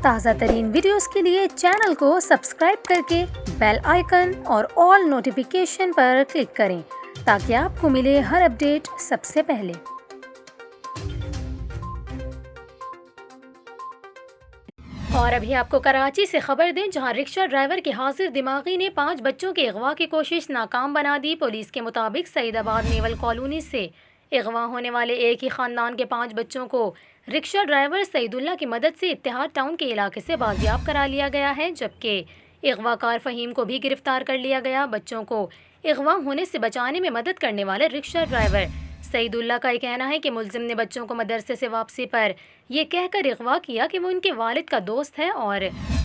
تازہ ترین ویڈیوز کے لیے چینل کو سبسکرائب کر کے بیل آئیکن اور آل نوٹیفیکیشن پر کلک کریں تاکہ آپ کو ملے ہر اپڈیٹ سب سے پہلے۔ اور ابھی آپ کو کراچی سے خبر دیں، جہاں رکشہ ڈرائیور کے حاضر دماغی نے 5 بچوں کے اغوا کی کوشش ناکام بنا دی۔ پولیس کے مطابق سعید آباد نیول کالونی سے اغوا ہونے والے ایک ہی خاندان کے 5 بچوں کو رکشہ ڈرائیور سعید اللہ کی مدد سے اتحاد ٹاؤن کے علاقے سے بازیاب کرا لیا گیا ہے، جبکہ اغوا کار فہیم کو بھی گرفتار کر لیا گیا۔ بچوں کو اغوا ہونے سے بچانے میں مدد کرنے والے رکشہ ڈرائیور سعید اللہ کا یہ کہنا ہے کہ ملزم نے بچوں کو مدرسے سے واپسی پر یہ کہہ کر اغوا کیا کہ وہ ان کے والد کا دوست ہے اور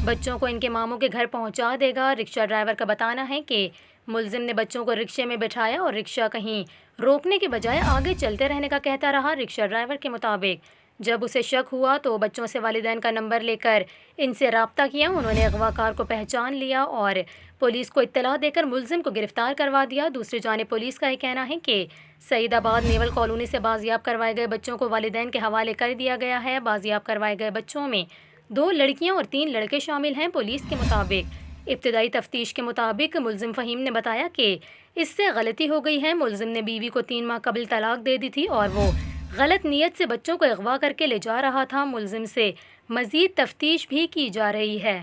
بچوں کو ان کے ماموں کے گھر پہنچا دے گا۔ رکشہ ڈرائیور کا بتانا ہے کہ ملزم نے بچوں کو رکشے میں بٹھایا اور رکشہ کہیں روکنے کے بجائے آگے چلتے رہنے کا کہتا رہا۔ رکشہ ڈرائیور کے مطابق جب اسے شک ہوا تو بچوں سے والدین کا نمبر لے کر ان سے رابطہ کیا۔ انہوں نے اغوا کار کو پہچان لیا اور پولیس کو اطلاع دے کر ملزم کو گرفتار کروا دیا۔ دوسری جانب پولیس کا یہ کہنا ہے کہ سعید آباد نیول کالونی سے بازیاب کروائے گئے بچوں کو والدین کے حوالے کر دیا گیا ہے۔ بازیاب کروائے گئے بچوں میں 2 لڑکیاں اور 3 لڑکے شامل ہیں۔ پولیس کے مطابق ابتدائی تفتیش کے مطابق ملزم فہیم نے بتایا کہ اس سے غلطی ہو گئی ہے۔ ملزم نے بیوی کو 3 ماہ قبل طلاق دے دی تھی اور وہ غلط نیت سے بچوں کو اغوا کر کے لے جا رہا تھا۔ ملزم سے مزید تفتیش بھی کی جا رہی ہے۔